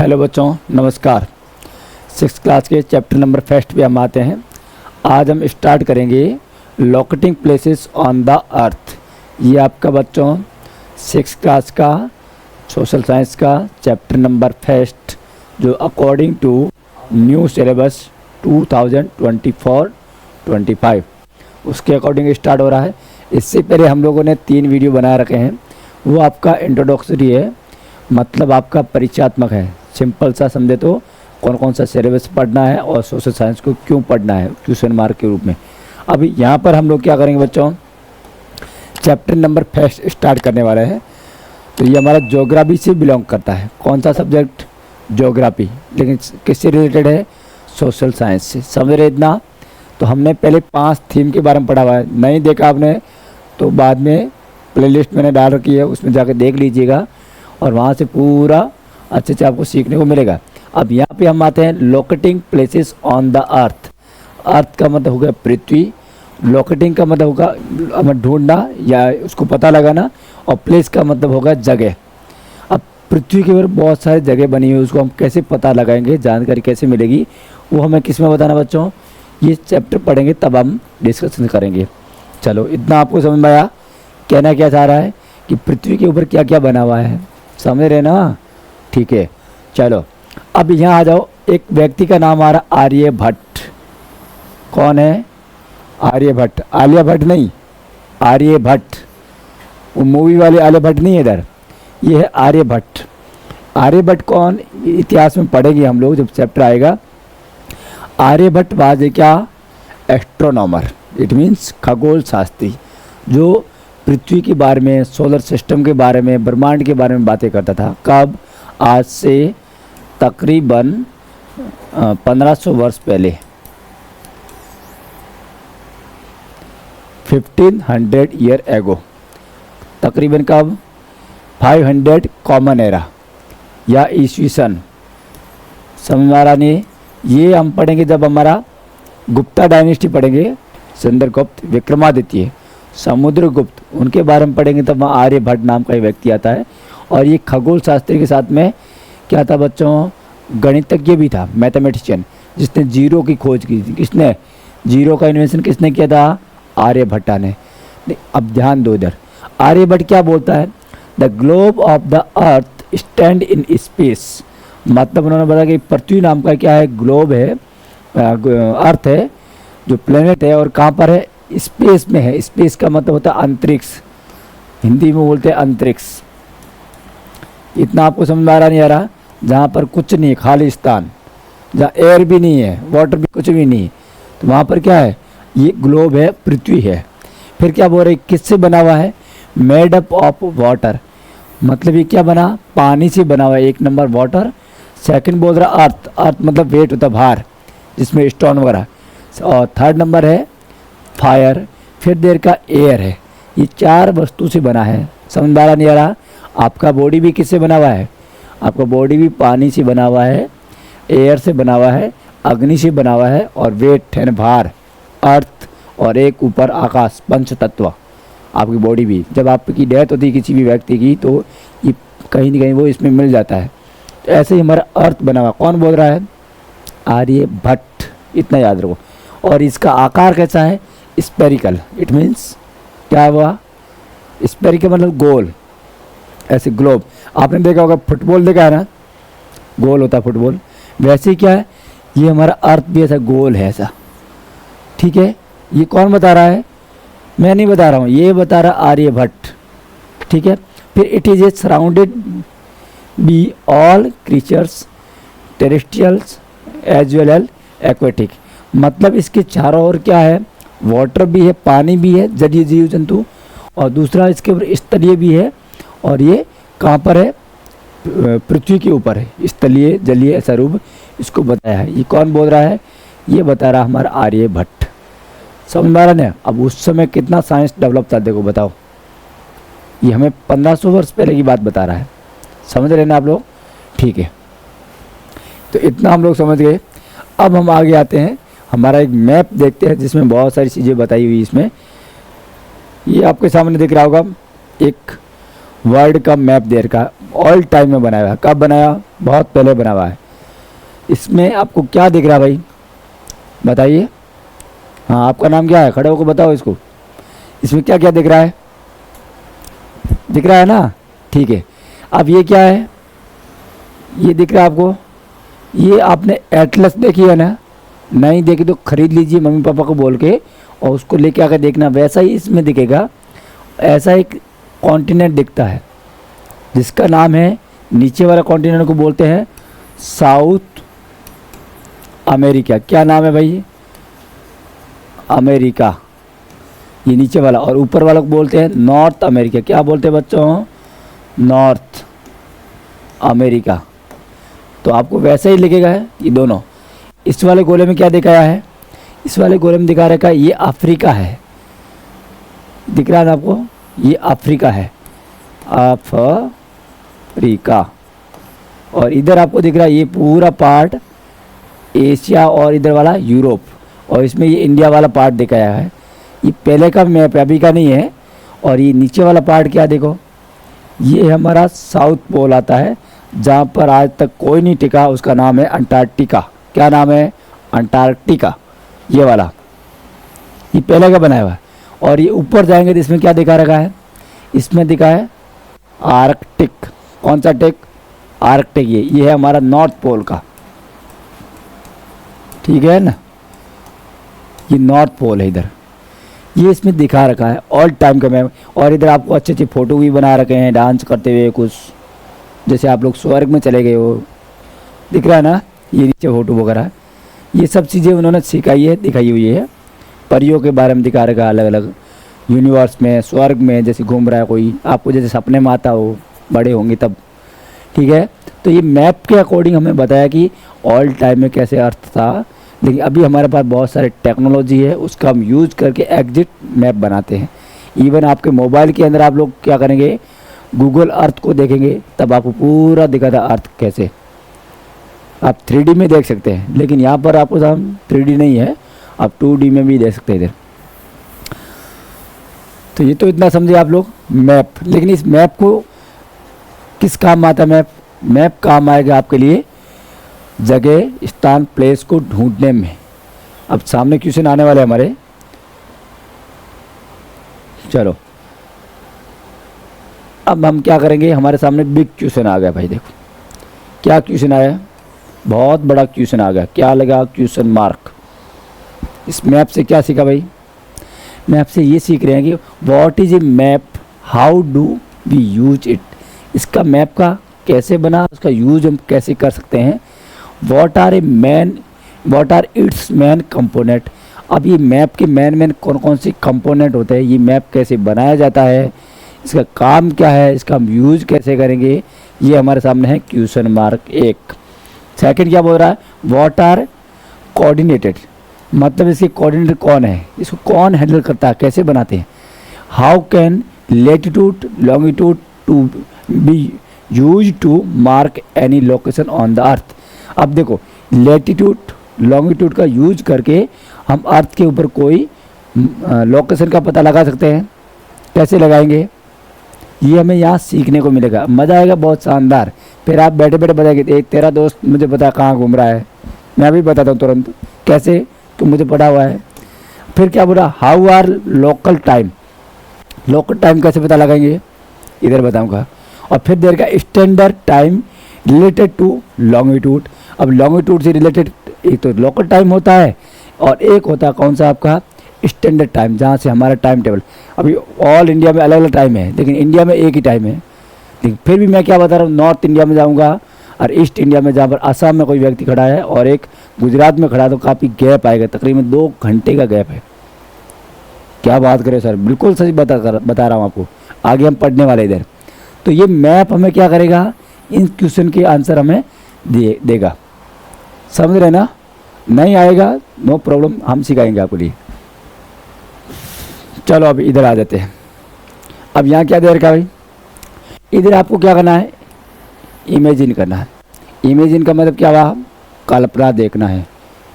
Hello बच्चों, नमस्कार। 6th class के चैप्टर नंबर फर्स्ट पे हम आते हैं। आज हम स्टार्ट करेंगे लोकेटिंग प्लेसेस ऑन द अर्थ। ये आपका बच्चों 6th क्लास का सोशल साइंस का चैप्टर नंबर फर्स्ट, जो अकॉर्डिंग टू न्यू सिलेबस 2024-25 उसके अकॉर्डिंग स्टार्ट हो रहा है। इससे पहले हम लोगों ने 3 वीडियो बना रखे हैं। वो आपका इंट्रोडक्टरी है, मतलब आपका परिचयात्मक है। सिंपल सा समझे तो कौन कौन सा सिलेबस पढ़ना है और सोशल साइंस को क्यों पढ़ना है, क्वेश्चन मार्क के रूप में। अभी यहाँ पर हम लोग क्या करेंगे बच्चों, चैप्टर नंबर फर्स्ट स्टार्ट करने वाले हैं। तो ये हमारा ज्योग्राफी से बिलोंग करता है। कौन सा सब्जेक्ट? ज्योग्राफी। लेकिन किससे रिलेटेड है? सोशल साइंस से। समझ रहे इतना? तो हमने पहले 5 थीम के बारे में पढ़ा हुआ है। नहीं देखा आपने तो बाद में प्लेलिस्ट मैंने डाल रखी है, उसमें जाकर देख लीजिएगा और वहाँ से पूरा अच्छे से आपको सीखने को मिलेगा। अब यहाँ पे हम आते हैं locating places on the earth. Earth का मतलब होगा पृथ्वी, लोकेटिंग का मतलब होगा हमें ढूंढना या उसको पता लगाना, और प्लेस का मतलब होगा जगह। अब पृथ्वी के ऊपर बहुत सारी जगह बनी हुई है, उसको हम कैसे पता लगाएंगे, जानकारी कैसे मिलेगी, वो हमें किस में बताना बच्चों? ये चैप्टर पढ़ेंगे तब हम डिस्कशन करेंगे। चलो, इतना आपको समझ में आया? कहना क्या चाह रहा है कि पृथ्वी के ऊपर क्या क्या बना हुआ है, समझ रहे ना? ठीक है, चलो अब यहाँ आ जाओ। एक व्यक्ति का नाम आ रहा आर्यभट्ट। कौन है? आर्यभट्ट। आलिया भट्ट नहीं, आर्यभट्ट। वो मूवी वाले आर्यभट्ट नहीं है इधर, ये है आर्यभट्ट। आर्यभट्ट कौन? इतिहास में पढ़ेंगे हम लोग जब चैप्टर आएगा। आर्यभट्ट वाज क्या? एस्ट्रोनॉमर, इट मीन्स खगोल शास्त्री, जो पृथ्वी के बारे में, सोलर सिस्टम के बारे में, ब्रह्मांड के बारे में बातें करता था। कब? आज से तकरीबन 1500 वर्ष पहले, 1500 ईयर एगो। तकरीबन कब? 500 कॉमन एरा या ईस्वी सन। समझ में आ रहा नहीं? ये हम पढ़ेंगे जब हमारा गुप्ता डायनेस्टी पढ़ेंगे, चंद्रगुप्त, विक्रमादित्य, समुद्रगुप्त, उनके बारे में पढ़ेंगे तब वहाँ आर्यभट्ट नाम का एक व्यक्ति आता है। और ये खगोल शास्त्री के साथ में क्या था बच्चों? गणितज्ञ भी था, मैथमेटिशियन, जिसने जीरो की खोज की थी। किसने? जीरो का इन्वेंशन किसने किया था? आर्यभट्टा ने। अब ध्यान दो इधर, आर्यभट्ट क्या बोलता है? The globe of the earth stand in space. मतलब उन्होंने बताया कि पृथ्वी नाम का क्या है? ग्लोब है, अर्थ है, जो प्लेनेट है, और कहाँ पर है? स्पेस में है। स्पेस का मतलब होता है अंतरिक्ष, हिंदी में बोलते हैं अंतरिक्ष। इतना आपको समझ में आ रहा नहीं आ रहा? जहाँ पर कुछ नहीं, खालिस्तान, जहाँ एयर भी नहीं है, वाटर भी, कुछ भी नहीं, तो वहाँ पर क्या है? ये ग्लोब है, पृथ्वी है। फिर क्या बोल रहे, किससे बना हुआ है? Made up of water. मतलब ये क्या बना? पानी से बना हुआ है, 1 नंबर वाटर। सेकंड बोल रहा अर्थ, अर्थ मतलब वेट होता है, भार, जिसमें स्टोन वगैरह। और थर्ड नंबर है फायर। फिर देर का एयर है। ये 4 वस्तु से बना है। समझ में आ रहा नहीं आ रहा? आपका बॉडी भी किससे बना हुआ है? आपका बॉडी भी पानी से बना हुआ है, एयर से बना हुआ है, अग्नि से बना हुआ है, और वेट है भार, अर्थ, और एक ऊपर आकाश, पंच तत्व। आपकी बॉडी भी, जब आपकी डेथ होती है किसी भी व्यक्ति की, तो ये कहीं ना कहीं वो इसमें मिल जाता है। तो ऐसे ही हमारा अर्थ बना हुआ। कौन बोल रहा है? आर्यभट्ट। इतना याद रखो। और इसका आकार कैसा है? स्पेरिकल। इट मीन्स क्या हुआ? स्पेरिकल मतलब गोल, ऐसे ग्लोब। आपने देखा होगा, फुटबॉल देखा है ना, गोल होता है फुटबॉल। वैसे ही क्या है, ये हमारा अर्थ भी ऐसा गोल है, ऐसा। ठीक है, ये कौन बता रहा है? मैं नहीं बता रहा हूँ, ये बता रहा आर्यभट्ट। ठीक है। फिर it is a surrounded by all creatures terrestrials as well as aquatic. मतलब इसके चारों ओर क्या है? वाटर भी है, पानी भी है, जलीय जीव जंतु, और दूसरा इसके ऊपर स्थलीय भी है। और ये कहाँ पर है? पृथ्वी के ऊपर है, स्थलीय जलीय ऐसा रूप इसको बताया है। ये कौन बोल रहा है? ये बता रहा हमारा आर्यभट्ट। समझ में आ रहा है? अब उस समय कितना साइंस डेवलप था, देखो बताओ। ये हमें 1500 वर्ष पहले की बात बता रहा है। समझ रहे ना आप लोग? ठीक है, तो इतना हम लोग समझ गए। अब हम आगे आते हैं, हमारा एक मैप देखते हैं जिसमें बहुत सारी चीज़ें बताई हुई। इसमें ये आपके सामने दिख रहा होगा, एक वर्ल्ड का मैप दे रखा है, ऑल टाइम में बनाया हुआ है। कब बनाया? बहुत पहले बना हुआ है। इसमें आपको क्या दिख रहा है भाई, बताइए। हाँ, आपका नाम क्या है? खड़े होकर बताओ इसको। इसमें क्या क्या दिख रहा है? दिख रहा है ना? ठीक है। अब ये क्या है? ये दिख रहा है आपको? ये आपने एटलस देखी है ना? नहीं देखी तो खरीद लीजिए मम्मी पापा को बोल के, और उसको लेके आकर देखना, वैसा ही इसमें दिखेगा। ऐसा एक कॉन्टिनेंट दिखता है जिसका नाम है, नीचे वाला कॉन्टिनेंट को बोलते हैं साउथ अमेरिका। क्या नाम है भाई? अमेरिका, ये नीचे वाला। और ऊपर वाला को बोलते हैं नॉर्थ अमेरिका। क्या बोलते हैं बच्चों? North America. तो आपको वैसा ही लिखेगा है ये दोनों। इस वाले गोले में क्या दिखाया है? इस वाले गोले में दिखा रखा है ये अफ्रीका है। दिख रहा है ना आपको? ये अफ्रीका है, अफ्रीका। और इधर आपको दिख रहा है ये पूरा पार्ट एशिया, और इधर वाला यूरोप, और इसमें ये इंडिया वाला पार्ट दिखाया है। ये पहले का मैप है, अभी का नहीं है। और ये नीचे वाला पार्ट क्या देखो, ये हमारा साउथ पोल आता है, जहाँ पर आज तक कोई नहीं टिका, उसका नाम है अंटार्कटिका। क्या नाम है? अंटार्कटिका। ये वाला ये पहले का बनाया हुआ है। और ये ऊपर जाएंगे तो इसमें क्या दिखा रखा है? इसमें दिखा है आर्कटिक। कौन सा टिक? आर्कटिक। ये है हमारा नॉर्थ पोल का, ठीक है ना? ये नॉर्थ पोल है इधर, ये इसमें दिखा रखा है ऑल टाइम का मैप। और इधर आपको अच्छे अच्छे फोटो भी बना रखे हैं डांस करते हुए, कुछ जैसे आप लोग स्वर्ग में चले गए हो। दिख रहा है ना? ये नीचे फोटो वगैरह, ये सब चीज़ें उन्होंने सिखाई है, दिखाई हुई है। परियों के बारे में दिखा रखा है, अलग अलग यूनिवर्स में, स्वर्ग में जैसे घूम रहा है कोई, आपको जैसे सपने में आता हो, बड़े होंगे तब, ठीक है। तो ये मैप के अकॉर्डिंग हमें बताया कि ऑल टाइम में कैसे अर्थ था। लेकिन अभी हमारे पास बहुत सारे टेक्नोलॉजी है, उसका हम यूज करके एग्जिट मैप बनाते हैं। इवन आपके मोबाइल के अंदर आप लोग क्या करेंगे, गूगल अर्थ को देखेंगे, तब आपको पूरा दिखाता अर्थ कैसे। आप 3D में देख सकते हैं, लेकिन यहाँ पर आपको 3D नहीं है, आप 2D में भी देख सकते हैं इधर। तो ये तो इतना समझे आप लोग मैप। लेकिन इस मैप को किस काम आता है? मैप काम आएगा आपके लिए जगह, स्थान, प्लेस को ढूंढने में। अब सामने क्वेश्चन आने वाले हमारे, चलो अब हम क्या करेंगे, हमारे सामने बिग क्वेश्चन आ गया भाई। देखो क्या क्वेश्चन आया, बहुत बड़ा क्वेश्चन आ गया। क्या लगा? Question mark. इस मैप से क्या सीखा भाई? मैप से ये सीख रहे हैं कि what is a map, how do we use it. इसका मैप का कैसे बना, उसका यूज हम कैसे कर सकते हैं। What are its main component. अब ये मैप के मेन कौन कौन से कंपोनेंट होते हैं, ये मैप कैसे बनाया जाता है, इसका काम क्या है, इसका हम यूज कैसे करेंगे, ये हमारे सामने है क्वेश्चन मार्क 1। सेकंड क्या बोल रहा है? व्हाट आर कोऑर्डिनेटेड, मतलब इसके कोऑर्डिनेटर कौन है, इसको कौन हैंडल करता है, कैसे बनाते हैं। How can latitude longitude to be use to mark any location on the earth. अब देखो लेटीट्यूड लॉन्गिट्यूड का यूज करके हम अर्थ के ऊपर कोई लोकेशन का पता लगा सकते हैं। कैसे लगाएंगे, ये हमें यहाँ सीखने को मिलेगा। मज़ा आएगा बहुत शानदार। फिर आप बैठे बैठे बताएंगे, तेरा दोस्त मुझे पता कहाँ घूम रहा है, मैं भी बताता हूँ तुरंत कैसे, तो मुझे पता हुआ है। फिर क्या बोला? How are local time, local time कैसे पता लगाएंगे, इधर बताऊँगा। और फिर देर का standard time related to longitude. अब लॉन्गिट्यूड से रिलेटेड एक तो लोकल टाइम होता है, और एक होता है कौन सा आपका स्टैंडर्ड टाइम, जहाँ से हमारा टाइम टेबल। अभी ऑल इंडिया में अलग अलग टाइम है, लेकिन इंडिया में एक ही टाइम है। लेकिन फिर भी मैं क्या बता रहा हूँ, नॉर्थ इंडिया में जाऊँगा और ईस्ट इंडिया में, जहाँ पर असम में कोई व्यक्ति खड़ा है और एक गुजरात में खड़ा है, तो काफ़ी गैप आएगा, तकरीबन 2 घंटे का गैप है। क्या बात करें सर, बिल्कुल सही बता रहा हूँ आपको। आगे हम पढ़ने वाले इधर। तो ये मैप हमें क्या करेगा, इन क्वेश्चन के आंसर हमें देगा। समझ रहे ना? नहीं आएगा नो प्रॉब्लम, हम सिखाएंगे आपको लिए। चलो अब इधर आ जाते हैं। अब यहाँ क्या दे रखा है भाई, इधर आपको क्या करना है, इमेजिन करना है। इमेजिन का मतलब क्या हुआ, कल्पना देखना है,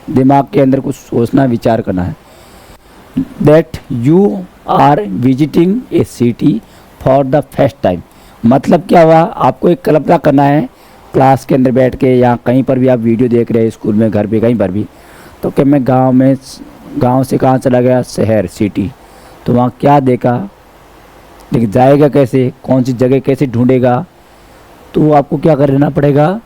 दिमाग के अंदर कुछ सोचना विचार करना है। That you are visiting a city for the first time, मतलब क्या हुआ, आपको एक कल्पना करना है क्लास के अंदर बैठ के या कहीं पर भी आप वीडियो देख रहे हैं, स्कूल में, घर पे, कहीं पर भी, तो कि मैं गांव से कहाँ चला गया, शहर, सिटी, तो वहाँ क्या देखा, लेकिन जाएगा कैसे, कौन सी जगह कैसे ढूंढेगा, तो आपको क्या करना पड़ेगा,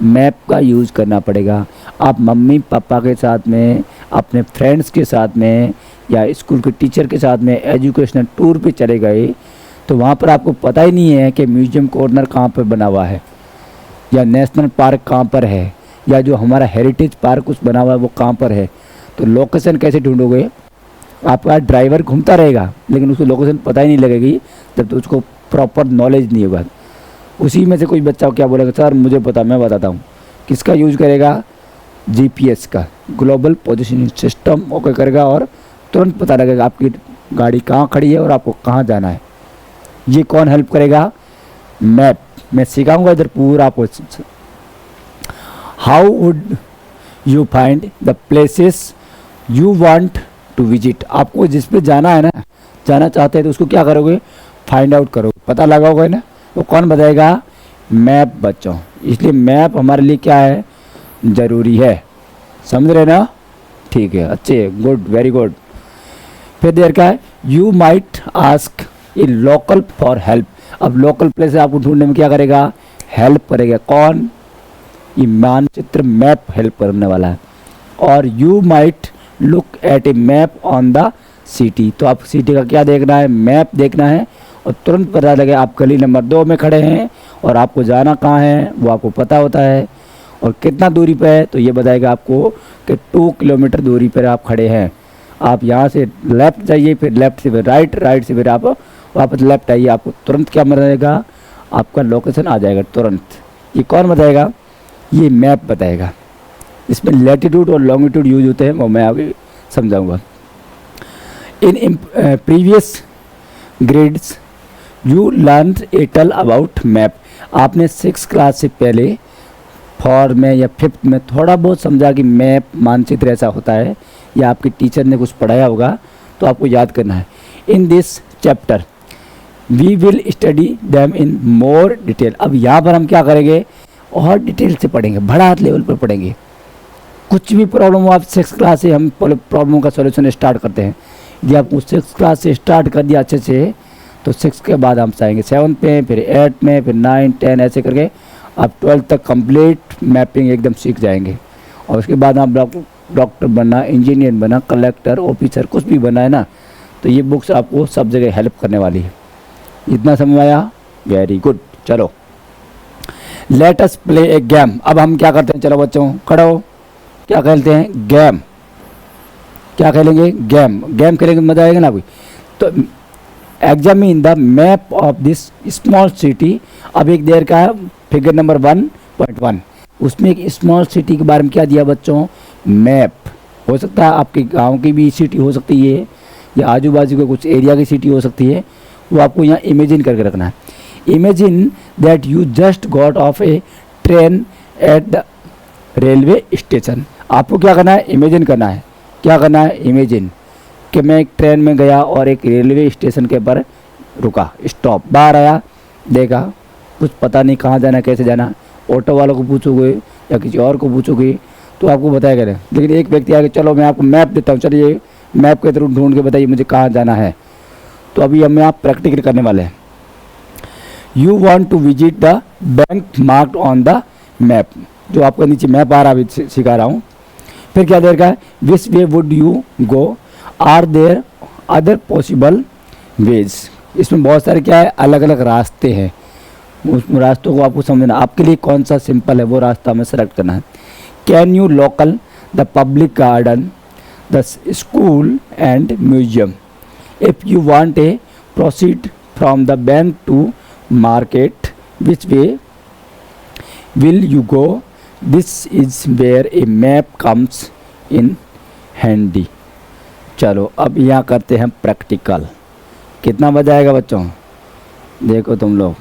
मैप का यूज़ करना पड़ेगा। आप मम्मी पापा के साथ में, अपने फ्रेंड्स के साथ में या स्कूल के टीचर के साथ में एजुकेशनल टूर पे चले गए, तो वहाँ पर आपको पता ही नहीं है कि म्यूजियम कॉर्नर कहाँ पर बना हुआ है, या नेशनल पार्क कहाँ पर है, या जो हमारा हेरिटेज पार्क कुछ बना हुआ है वो कहाँ पर है। तो लोकेशन कैसे ढूंढोगे, आपका ड्राइवर घूमता रहेगा लेकिन उसको लोकेशन पता ही नहीं लगेगी जब तो उसको प्रॉपर नॉलेज नहीं होगा। उसी में से कोई बच्चा क्या बोलेगा, सर मुझे पता, मैं बताता हूँ, किसका यूज़ करेगा, जीपीएस का, ग्लोबल पोजीशनिंग सिस्टम ओके करेगा और तुरंत पता लगेगा आपकी गाड़ी कहाँ खड़ी है और आपको कहाँ जाना है। ये कौन हेल्प करेगा, मैप। मैं सिखाऊंगा इधर पूरा आपको। How would you find the places you want to visit. आपको जिस पे जाना है ना, जाना चाहते हैं तो उसको क्या करोगे, फाइंड आउट करोगे, पता लगाओगे ना। वो कौन बताएगा, मैप बच्चों। इसलिए मैप हमारे लिए क्या है, ज़रूरी है, समझ रहे ना, ठीक है, अच्छे, गुड, वेरी गुड। फिर देर का है, you might ask A local for help. अब लोकल प्लेस आपको ढूंढने में क्या करेगा, हेल्प करेगा। कौन, ये मानचित्र, मैप हेल्प करने वाला है। और you might look at A map on the city. तो आप सिटी का क्या देखना है, मैप देखना है, और तुरंत पता लगे आप गली नंबर 2 में खड़े हैं और आपको जाना कहाँ है वो आपको पता होता है, और कितना दूरी पे है तो ये बताएगा आपको कि 2 किलोमीटर दूरी पर आप खड़े हैं। आप यहाँ से लेफ़्ट जाइए, फिर लेफ़्ट से फिर राइट, राइट से फिर आप वापस लेफ़्ट आइए, आपको तुरंत क्या मिलेगा, आपका लोकेशन आ जाएगा तुरंत। ये कौन बताएगा, ये मैप बताएगा। इसमें लैटिट्यूड और लॉन्गिट्यूड यूज होते हैं, वो मैं आगे समझाऊंगा। In previous grades you learn a little about map. आपने 6 क्लास से पहले 4 में या 5th में थोड़ा बहुत समझा कि मैप, मानचित्र ऐसा होता है, या आपके टीचर ने कुछ पढ़ाया होगा तो आपको याद करना है। In this chapter we will study them in more detail. अब यहाँ पर हम क्या करेंगे, और डिटेल से पढ़ेंगे, बड़ा लेवल पर पढ़ेंगे। कुछ भी प्रॉब्लम हो, आप 6 क्लास से हम प्रॉब्लम का सॉल्यूशन स्टार्ट करते हैं। यदि आपको 6 क्लास से स्टार्ट कर दिया अच्छे से, तो 6 के बाद हम आएंगे 7 पे, फिर 8 में, फिर 9, 10, ऐसे करके आप 12 तक कंप्लीट मैपिंग एकदम सीख जाएंगे। और उसके बाद आप डॉक्टर बनना, इंजीनियर बनना, कलेक्टर, ऑफिसर, कुछ भी बनना है ना, तो ये बुक्स आपको सब जगह हेल्प करने वाली है। इतना समझ में आया, वेरी गुड। चलो लेट अस प्ले ए गेम। अब हम क्या करते हैं, चलो बच्चों खड़ो, क्या खेलते हैं, गेम। क्या खेलेंगे, गेम। गेम खेलेंगे, मजा आएगा ना कोई। तो examine the map of this small city. अब एक देर का है फिगर नंबर 1.1, उसमें एक स्मॉल सिटी के बारे में क्या दिया बच्चों, मैप। हो सकता है आपके गांव की भी सिटी हो सकती है, या आजू बाजू के कुछ एरिया की सिटी हो सकती है, वो आपको यहाँ इमेजिन करके रखना है। Imagine that you just got off A train at the railway station. आपको क्या करना है, इमेजिन करना है। क्या करना है, इमेजिन कि मैं एक ट्रेन में गया और एक रेलवे स्टेशन के पर रुका, स्टॉप, बाहर आया, देखा कुछ पता नहीं कहाँ जाना, कैसे जाना, ऑटो वालों को पूछोगे या किसी और को पूछोगे तो आपको बताएगा नहीं। लेकिन एक व्यक्ति आगे, चलो मैं आपको मैप देता हूँ, चलिए मैप के थ्रू ढूंढ के बताइए मुझे कहाँ जाना है। तो अभी हम आप प्रैक्टिकल करने वाले हैं। You want to visit the bank marked on the map. जो आपका नीचे मैप आ रहा है, अभी सिखा रहा हूँ। फिर क्या देर का है, which way would you go, are there other possible ways. इसमें बहुत सारे क्या है, अलग अलग रास्ते हैं, उस रास्तों को आपको समझना, आपके लिए कौन सा सिंपल है वो रास्ता हमें सेलेक्ट करना है। Can you locate the public garden, the school and museum. If you want a proceed from the bank to market, which way will you go, this is where a map comes in handy. चलो अब यहाँ करते हैं practical. कितना मजा आएगा बच्चों, देखो तुम लोग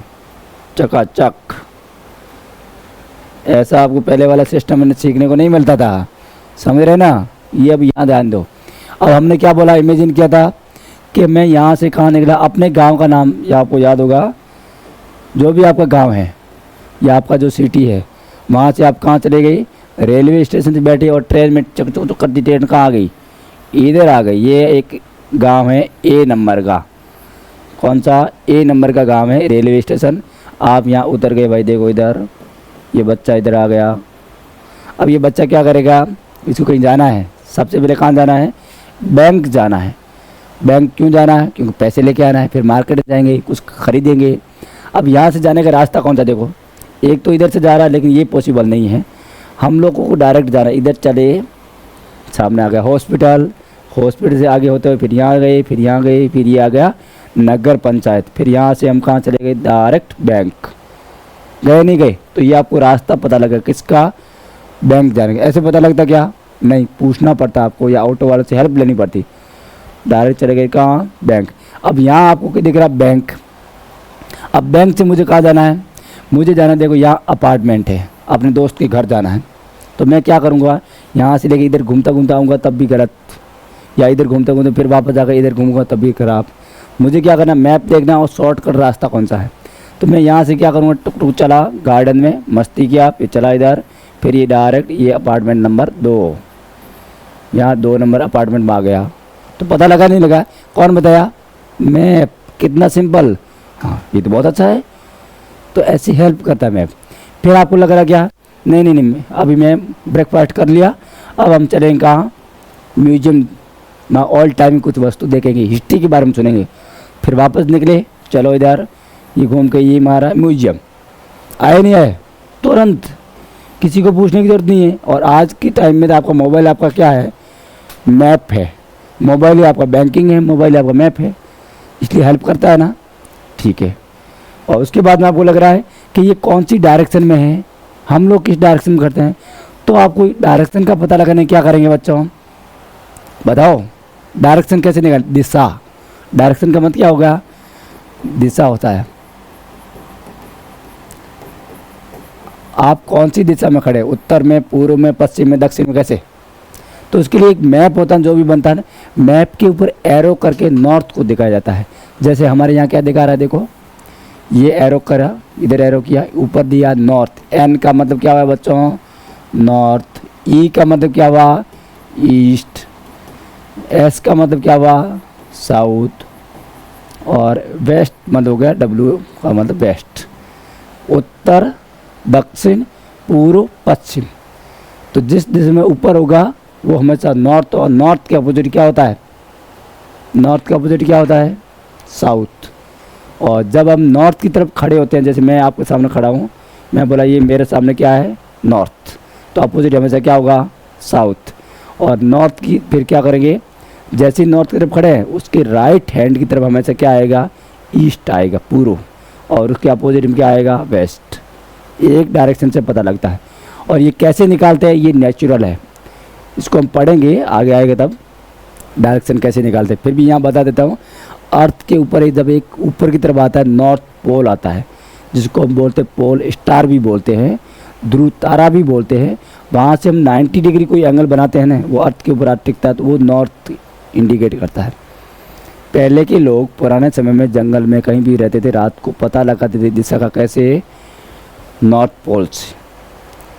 चकाचक। ऐसा आपको पहले वाला सिस्टम में सीखने को नहीं मिलता था, समझ रहे ना। ये अब यहाँ ध्यान दो। अब हमने क्या बोला, इमेजिन किया था कि मैं यहाँ से कहाँ निकला, अपने गांव का नाम, या आपको याद होगा जो भी आपका गांव है या आपका जो सिटी है, वहाँ से आप कहाँ चले गई, रेलवे स्टेशन से बैठे और ट्रेन में चक चक कर दी, ट्रेन कहाँ आ गई, इधर आ गई। ये एक गांव है ए नंबर का, कौन सा, ए नंबर का गांव है, रेलवे स्टेशन। आप यहाँ उतर गए भाई, देखो इधर ये बच्चा इधर आ गया। अब ये बच्चा क्या करेगा, इसको कहीं जाना है, सबसे पहले कहाँ जाना है, बैंक जाना है। बैंक क्यों जाना है, क्योंकि पैसे लेके आना है, फिर मार्केट जाएंगे, कुछ खरीदेंगे। अब यहाँ से जाने का रास्ता कौन सा, देखो एक तो इधर से जा रहा है, लेकिन ये पॉसिबल नहीं है, हम लोगों को डायरेक्ट जाना है। इधर चले, सामने आ गया हॉस्पिटल, हॉस्पिटल से आगे होते हुए फिर यहाँ गए, फिर यहाँ गए, फिर ये आ गया नगर पंचायत, फिर यहाँ से हम कहाँ चले गए, डायरेक्ट बैंक। गए नहीं गए, तो ये आपको रास्ता पता लगा किसका, बैंक जाने का। ऐसे पता लगता क्या, नहीं, पूछना पड़ता आपको या ऑटो वाले से हेल्प लेनी पड़ती। डायरेक्ट चले गए कहाँ, बैंक। अब यहाँ आपको क्या दिख रहा, बैंक। अब बैंक से मुझे कहाँ जाना है, मुझे जाना है, देखो यहाँ अपार्टमेंट है, अपने दोस्त के घर जाना है। तो मैं क्या करूँगा, यहाँ से लेके इधर घूमता घूमता आऊँगा तब भी गलत, या इधर घूमते घूमते फिर वापस जाकर इधर घूमूंगा तब भी खराब। मुझे क्या करना, मैप देखना और शॉर्टकट रास्ता कौन सा है। तो मैं यहाँ से क्या करूँगा, टुक टुक चला गार्डन में, मस्ती किया, फिर चला इधर, फिर ये डायरेक्ट ये अपार्टमेंट नंबर 2, यहाँ 2 नंबर अपार्टमेंट में आ गया। तो पता लगा नहीं लगा, कौन बताया, मैप। कितना सिंपल, हाँ ये तो बहुत अच्छा है। तो ऐसी हेल्प करता है मैप। फिर आपको लग रहा क्या, नहीं नहीं नहीं, अभी मैं ब्रेकफास्ट कर लिया, अब हम चलेंगे कहाँ, म्यूजियम में, ऑल टाइम कुछ वस्तु देखेंगे, हिस्ट्री के बारे में सुनेंगे। फिर वापस निकले, चलो इधर ये घूम के ये मारा म्यूजियम। आए नहीं आए, तुरंत, किसी को पूछने की ज़रूरत नहीं है। और आज के टाइम में तो आपका मोबाइल आपका क्या है, मैप है। मोबाइल ही आपका बैंकिंग है, मोबाइल आपका मैप है, इसलिए हेल्प करता है ना, ठीक है। और उसके बाद में आपको लग रहा है कि ये कौन सी डायरेक्शन में है, हम लोग किस डायरेक्शन में करते हैं। तो आपको डायरेक्शन का पता लगाने क्या करेंगे बच्चों, बताओ, डायरेक्शन कैसे निकाल, दिशा। डायरेक्शन का मतलब क्या होगा, दिशा होता है, आप कौन सी दिशा में खड़े, उत्तर में, पूर्व में, पश्चिम में, दक्षिण में, कैसे। तो उसके लिए एक मैप होता है, जो भी बनता है ना, मैप के ऊपर एरो करके नॉर्थ को दिखाया जाता है। जैसे हमारे यहाँ क्या दिखा रहा है, देखो ये एरो करा, इधर एरो किया, ऊपर दिया नॉर्थ। एन का मतलब क्या हुआ बच्चों, नॉर्थ। ई का मतलब क्या हुआ, ईस्ट। एस का मतलब क्या हुआ, साउथ। और वेस्ट मतलब हो गया, डब्ल्यू का मतलब वेस्ट। उत्तर, दक्षिण, पूर्व, पश्चिम। तो जिस दिशा में ऊपर होगा वो हमेशा नॉर्थ, और नॉर्थ के अपोजिट क्या होता है, नॉर्थ का अपोजिट क्या होता है, साउथ। और जब हम नॉर्थ की तरफ खड़े होते हैं, जैसे मैं आपके सामने खड़ा हूँ, मैं बोला ये मेरे सामने क्या है, नॉर्थ, तो अपोजिट हमेशा क्या होगा, साउथ। और नॉर्थ की फिर क्या करेंगे, जैसे ही नॉर्थ की तरफ खड़े हैं उसके राइट हैंड की तरफ हमेशा क्या आएगा, ईस्ट आएगा, पूर्व। और उसके अपोजिट में क्या आएगा, वेस्ट। एक डायरेक्शन से पता लगता है। और ये कैसे निकालते हैं, ये नेचुरल है, इसको हम पढ़ेंगे आगे आएगा तब डायरेक्शन कैसे निकालते हैं। फिर भी यहाँ बता देता हूँ, अर्थ के ऊपर ही जब एक ऊपर की तरफ आता है, नॉर्थ पोल आता है, जिसको हम बोलते हैं पोल स्टार भी बोलते हैं, ध्रुव तारा भी बोलते हैं। वहाँ से हम 90 डिग्री कोई एंगल बनाते हैं ना, वो अर्थ के ऊपर टिकता है, तो वो नॉर्थ इंडिकेट करता है। पहले के लोग पुराने समय में जंगल में कहीं भी रहते थे, रात को पता लगाते थे दिशा का, कैसे, नॉर्थ पोल से,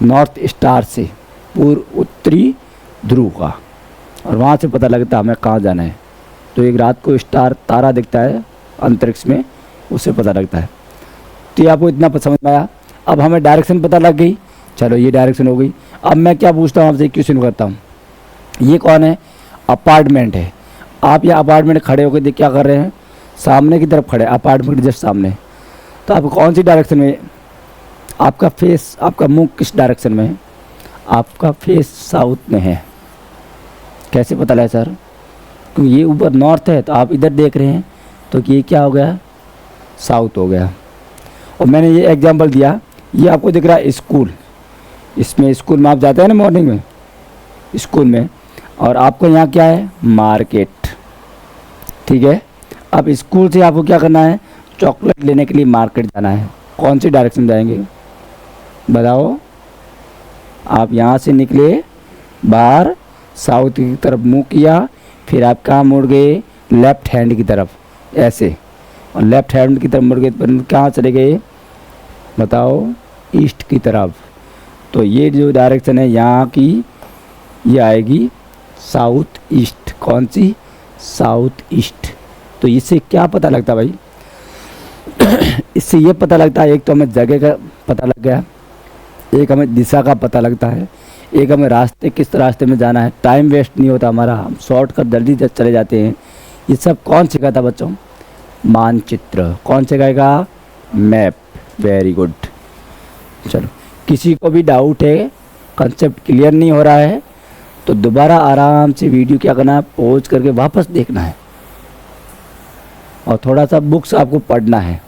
नॉर्थ स्टार से, पूर्व उत्तरी ध्रुव का, और वहाँ से पता लगता हमें कहाँ जाना है। तो एक रात को स्टार तारा दिखता है अंतरिक्ष में, उससे पता लगता है। तो ये आपको इतना समझ में आया। अब हमें डायरेक्शन पता लग गई, चलो ये डायरेक्शन हो गई। अब मैं क्या पूछता हूँ आपसे, क्वेश्चन करता हूँ, ये कौन है, अपार्टमेंट है। आप यहाँ अपार्टमेंट खड़े होकर देख क्या कर रहे हैं, सामने की तरफ खड़े, अपार्टमेंट जस्ट सामने। तो आप कौन सी डायरेक्शन में, आपका फेस, आपका मुंह किस डायरेक्शन में है, आपका फेस साउथ में है। कैसे पता लगा सर, क्योंकि ये ऊपर नॉर्थ है तो आप इधर देख रहे हैं, तो ये क्या हो गया, साउथ हो गया। और मैंने ये एग्जांपल दिया, ये आपको दिख रहा है स्कूल, इसमें स्कूल में आप जाते हैं ना मॉर्निंग में स्कूल में, और आपको यहाँ क्या है, मार्केट, ठीक है। अब स्कूल से आपको क्या करना है, चॉकलेट लेने के लिए मार्केट जाना है। कौन सी डायरेक्शन में जाएंगे बताओ, आप यहाँ से निकले बाहर, साउथ की तरफ मुँह किया, फिर आप कहाँ मुड़ गए, लेफ्ट हैंड की तरफ ऐसे, और लेफ्ट हैंड की तरफ मुड़ गए, कहाँ चले गए, बताओ ईस्ट की तरफ। तो ये जो डायरेक्शन है यहाँ की, ये आएगी साउथ ईस्ट। कौन सी? South east. तो इससे क्या पता लगता भाई? इससे ये पता लगता है, एक तो हमें जगह का पता लग गया, एक हमें दिशा का पता लगता है, एक हमें रास्ते, किस रास्ते में जाना है, टाइम वेस्ट नहीं होता हमारा, हम शॉर्टकट जल्दी से चले जाते हैं। ये सब कौन सिखाता बच्चों? मानचित्र। कौन सिखाएगा? मैप। Very good. चलो, किसी को भी डाउट है, कंसेप्ट क्लियर नहीं हो रहा है, तो दोबारा आराम से वीडियो क्या करना है, पॉज करके वापस देखना है और थोड़ा सा बुक्स आपको पढ़ना है।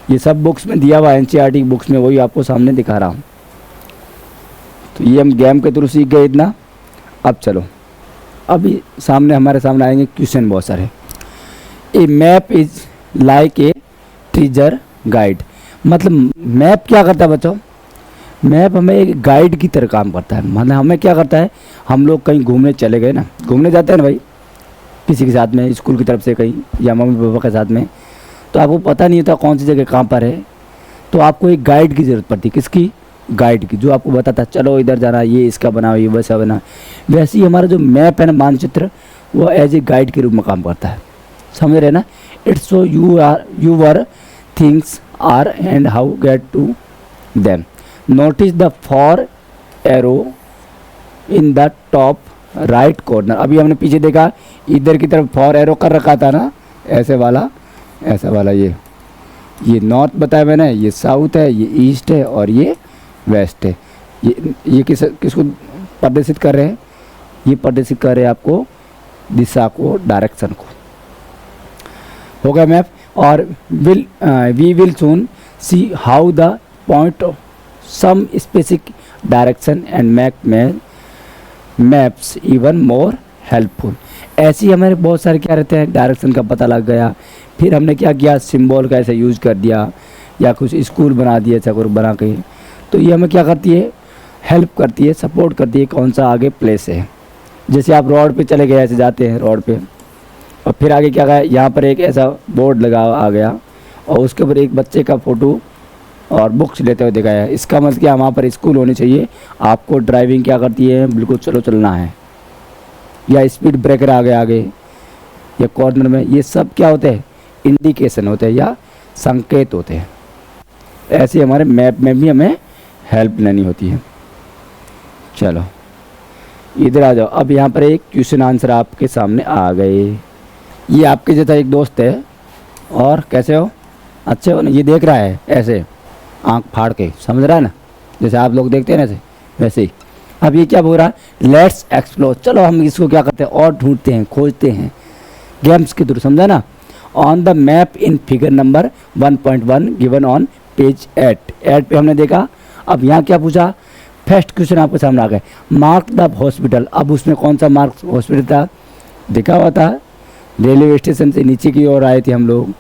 ये सब बुक्स में दिया हुआ है, एनसीईआरटी की बुक्स में, वही आपको सामने दिखा रहा हूँ। तो ये हम गेम के थ्रू सीख गए इतना। अब चलो, अभी सामने हमारे सामने आएंगे क्वेश्चन बहुत सारे। A map is like a treasure guide. मतलब मैप क्या करता है बच्चों? मैप हमें एक गाइड की तरह काम करता है। मतलब हमें क्या करता है, हम लोग कहीं घूमने चले गए ना, घूमने जाते हैं ना भाई किसी के साथ में, स्कूल की तरफ से कहीं, या मम्मी पापा के साथ में, तो आपको पता नहीं होता कौन सी जगह कहाँ पर है, तो आपको एक गाइड की ज़रूरत पड़ती है। किसकी? गाइड की, जो आपको बताता है चलो इधर जाना, ये इसका बनाओ, ये वैसा बना। वैसे ही हमारा जो मैप है ना, मानचित्र, वो एज ए गाइड के रूप में काम करता है। समझ रहे ना? It's so you where things are and how get to them. Notice the 4 arrow in the top right corner. अभी हमने पीछे देखा, इधर की तरफ 4 एरो कर रखा था ना, ऐसे वाला, ऐसा वाला। ये नॉर्थ बताया मैंने, ये साउथ है, ये ईस्ट है और ये वेस्ट है। ये किसको प्रदर्शित कर रहे हैं? ये प्रदर्शित कर रहे हैं आपको दिशा को, डायरेक्शन को। हो गया मैप। और we will soon see how the point of some specific direction and make maps even more helpful. ऐसे ही हमारे बहुत सारे क्या रहते हैं, डायरेक्शन का पता लग गया, फिर हमने क्या किया, सिंबल का ऐसे यूज़ कर दिया, या कुछ स्कूल बना दिया ऐसा कुछ बना के। तो ये हमें क्या करती है, हेल्प करती है, सपोर्ट करती है कौन सा आगे प्लेस है। जैसे आप रोड पे चले गए, ऐसे जाते हैं रोड पे, और फिर आगे क्या गया, यहाँ पर एक ऐसा बोर्ड लगा आ गया और उसके ऊपर एक बच्चे का फ़ोटो और बुक्स लेते हुए दिखाया है। इसका मतलब क्या, वहाँ पर स्कूल होनी चाहिए। आपको ड्राइविंग क्या करती है, बिल्कुल चलो चलना है, या स्पीड ब्रेकर आ गए आगे, या कॉर्नर में, ये सब क्या होते हैं, इंडिकेशन होते हैं या संकेत होते हैं। ऐसे हमारे मैप में भी हमें हेल्प लेनी होती है। चलो इधर आ जाओ। अब यहाँ पर एक क्वेश्चन आंसर आपके सामने आ गए। ये आपके जैसा एक दोस्त है, और कैसे हो, अच्छे हो ना? ये देख रहा है ऐसे आंख फाड़ के, समझ रहा है ना, जैसे आप लोग देखते हैं ना ऐसे, वैसे ही। अब ये क्या बोल रहा है, लेट्स एक्सप्लोर। चलो हम इसको क्या करते हैं, और ढूंढते हैं, खोजते हैं गेम्स के थ्रू, समझा ना। On the map in figure number 1.1 given on page 8 पे हमने देखा। अब यहाँ क्या पूछा, फर्स्ट क्वेश्चन आपके सामने आ गए, मार्क द हॉस्पिटल। अब उसमें कौन सा मार्क हॉस्पिटल था, देखा हुआ था, रेलवे स्टेशन से नीचे की ओर आए थे हम लोग,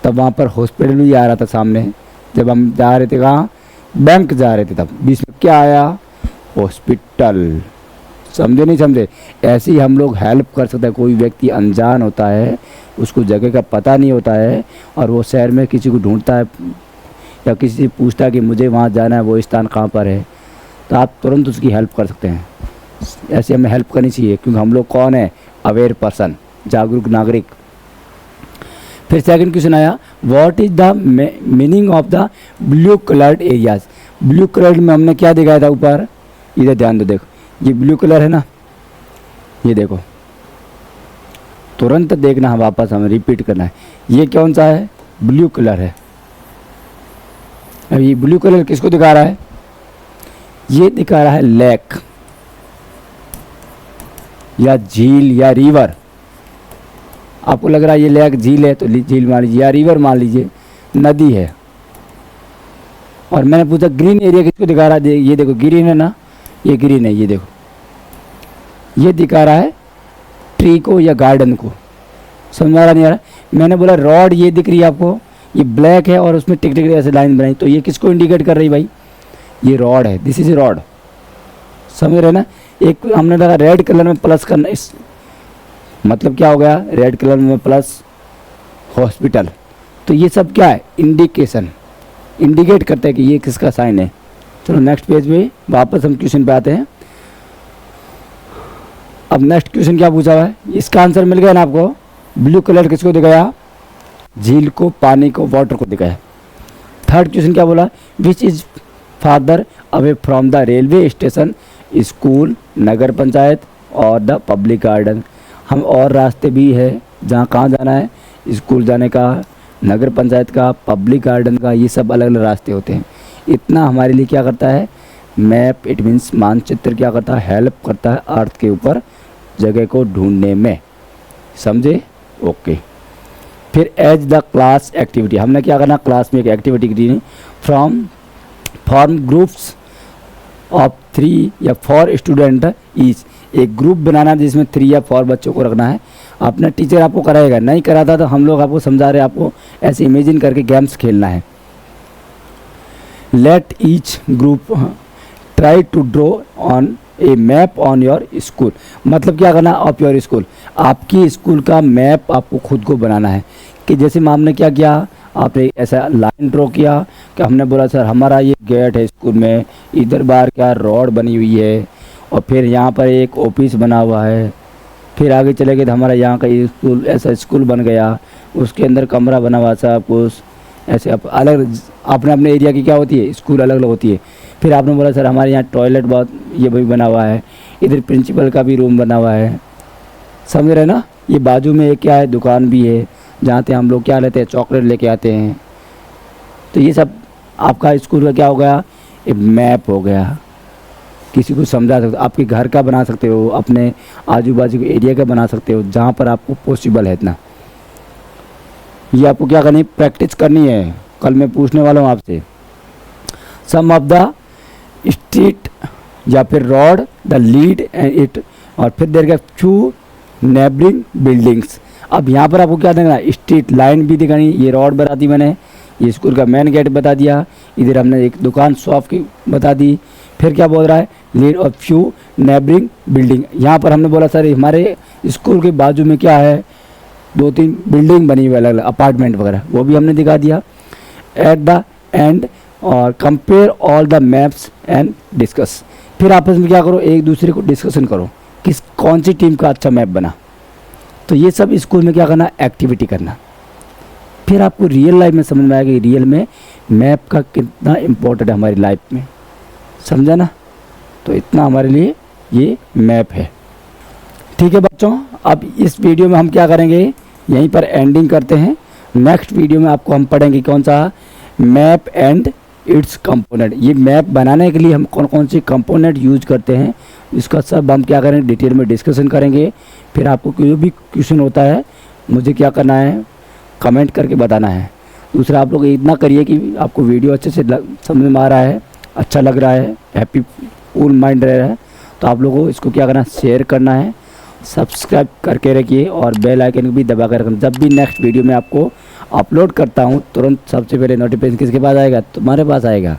तब वहाँ पर हॉस्पिटल भी आ रहा था सामने। जब हम जा रहे थे कहाँ, बैंक जा रहे थे, तब बीच में क्या आया, हॉस्पिटल। समझे नहीं समझे? ऐसे ही हम लोग हेल्प कर सकते हैं। कोई व्यक्ति अनजान होता है, उसको जगह का पता नहीं होता है, और वो शहर में किसी को ढूंढता है या किसी से पूछता है कि मुझे वहाँ जाना है, वो स्थान कहाँ पर है, तो आप तुरंत उसकी हेल्प कर सकते हैं। ऐसे हमें हेल्प करनी चाहिए, क्योंकि हम लोग कौन है, अवेयर पर्सन, जागरूक नागरिक। फिर सेकंड क्वेश्चन आया, what is the meaning of the blue coloured areas. Blue coloured में हमने क्या दिखाया था ऊपर, इधर ध्यान दो, देखो ये ब्लू कलर है ना, ये देखो, तुरंत देखना है, वापस हमें रिपीट करना है। ये कौन सा है, ब्लू कलर है। अब ये ब्लू कलर किसको दिखा रहा है, ये दिखा रहा है लेक या झील या रिवर। आपको लग रहा है ये लेक झील है, तो झील मान लीजिए, या रिवर मान लीजिए, नदी है। और मैंने पूछा ग्रीन एरिया किसको दिखा रहा है, ये देखो ग्रीन है ना, ये ग्रीन है, ये देखो, ये दिखा रहा है ट्री को या गार्डन को। समझ में आ रहा नहीं आ रहा? मैंने बोला रॉड ये दिख रही है आपको, ये ब्लैक है और उसमें टिक टिक ऐसे लाइन बनाई, तो ये किसको इंडिकेट कर रही भाई, ये रॉड है, दिस इज रॉड। समझ रहे ना? एक हमने लगा रेड कलर में प्लस करना, इस मतलब क्या हो गया, रेड कलर में प्लस हॉस्पिटल। तो ये सब क्या है, इंडिकेशन। इंडिकेट करता है कि ये किसका साइन है। चलो नेक्स्ट पेज पे वापस हम क्वेश्चन पे आते हैं। अब नेक्स्ट क्वेश्चन क्या पूछा हुआ है, इसका आंसर मिल गया ना आपको। ब्लू कलर किसको दिखाया, झील को, पानी को, वाटर को दिखाया। थर्ड क्वेश्चन क्या बोला, which is farther away from the railway station, school, nagar panchayat और द पब्लिक गार्डन। हम और रास्ते भी है जहाँ कहाँ जाना है, स्कूल जाने का, नगर पंचायत का, पब्लिक गार्डन का, ये सब अलग अलग रास्ते होते हैं। इतना हमारे लिए क्या करता है, मैप, इट मीन्स मानचित्र क्या करता है, हेल्प करता है अर्थ के ऊपर जगह को ढूंढने में। समझे? ओके। फिर एज द क्लास एक्टिविटी, हमने क्या करना, क्लास में एक एक्टिविटी करनी, फॉर्म ग्रुप्स ऑफ 3 या 4 स्टूडेंट ईच, एक ग्रुप बनाना जिसमें 3 या 4 बच्चों को रखना है। अपना टीचर आपको कराएगा, नहीं कराता तो हम लोग आपको समझा रहे हैं, आपको ऐसे इमेजिन करके गेम्स खेलना है। Let each group try to draw on a map on your school, मतलब क्या करना, ऑफ योर स्कूल, आपकी स्कूल का मैप आपको खुद को बनाना है। कि जैसे हमने क्या किया, आपने ऐसा लाइन ड्रॉ किया कि हमने बोला सर हमारा ये गेट है स्कूल में, इधर बाहर क्या रोड बनी हुई है, और फिर यहाँ पर एक ऑफिस बना हुआ है, फिर आगे चले गए तो हमारा यहाँ का स्कूल, ऐसा स्कूल बन गया, उसके अंदर कमरा बना हुआ सब कुछ ऐसे। आप अलग अपने अपने एरिया की क्या होती है, स्कूल अलग अलग होती है। फिर आपने बोला सर हमारे यहाँ टॉयलेट बहुत ये भी बना हुआ है, इधर प्रिंसिपल का भी रूम बना हुआ है। समझ रहे ना? ये बाजू में एक क्या है, दुकान भी है जहाँ से हम लोग क्या लेते हैं, चॉकलेट लेके आते हैं। तो ये सब आपका स्कूल का क्या हो गया, एक मैप हो गया। किसी को समझा सकते हो, आपके घर का बना सकते हो, अपने आजू बाजू के एरिया का बना सकते हो, जहाँ पर आपको पॉसिबल है इतना। ये आपको क्या करनी है, प्रैक्टिस करनी है। कल मैं पूछने वाला हूँ आपसे, सम ऑफ द स्ट्रीट या फिर road the lead and it, और फिर देर का फ्यू नेबरिंग बिल्डिंग्स। अब यहाँ पर आपको क्या देखना, स्ट्रीट लाइन भी दिखानी, ये रोड बता दी मैंने, ये स्कूल का मेन गेट बता दिया, इधर हमने एक दुकान शॉप की बता दी। फिर क्या बोल रहा है, लीड और फ्यू नेबरिंग बिल्डिंग। यहाँ पर हमने बोला सर हमारे स्कूल के बाजू में क्या है, 2-3 बिल्डिंग बनी हुई अलग अलग, अपार्टमेंट वगैरह, वो भी हमने दिखा दिया। एट द एंड और compare all the maps and discuss, फिर आपस में क्या करो, एक दूसरे को डिस्कशन करो किस कौन सी टीम का अच्छा मैप बना। तो ये सब स्कूल में क्या करना, एक्टिविटी करना। फिर आपको रियल लाइफ में समझ में आएगा कि रियल में मैप का कितना इम्पोर्टेंट है हमारी लाइफ में। समझा ना? तो इतना हमारे लिए ये मैप है। ठीक है बच्चों, अब इस वीडियो में हम क्या करेंगे, यहीं पर एंडिंग करते हैं। नेक्स्ट वीडियो में आपको हम पढ़ेंगे कौन सा, मैप एंड इट्स कंपोनेंट। ये मैप बनाने के लिए हम कौन कौन से कंपोनेंट यूज करते हैं, इसका सब हम क्या करेंगे, डिटेल में डिस्कशन करेंगे। फिर आपको कोई भी क्वेश्चन होता है, मुझे क्या करना है, कमेंट करके बताना है। दूसरा, आप लोग इतना करिए कि आपको वीडियो अच्छे से समझ में आ रहा है, अच्छा लग रहा है, हैप्पी कूल माइंड रह रहा है, तो आप लोगों को इसको क्या करना है, शेयर करना है, सब्सक्राइब करके रखिए और बेल आइकन भी दबा कर रखना। जब भी नेक्स्ट वीडियो में आपको अपलोड करता हूँ तुरंत सबसे पहले नोटिफिकेशन किसके पास आएगा, तुम्हारे पास आएगा।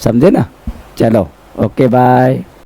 समझे ना? चलो ओके बाय।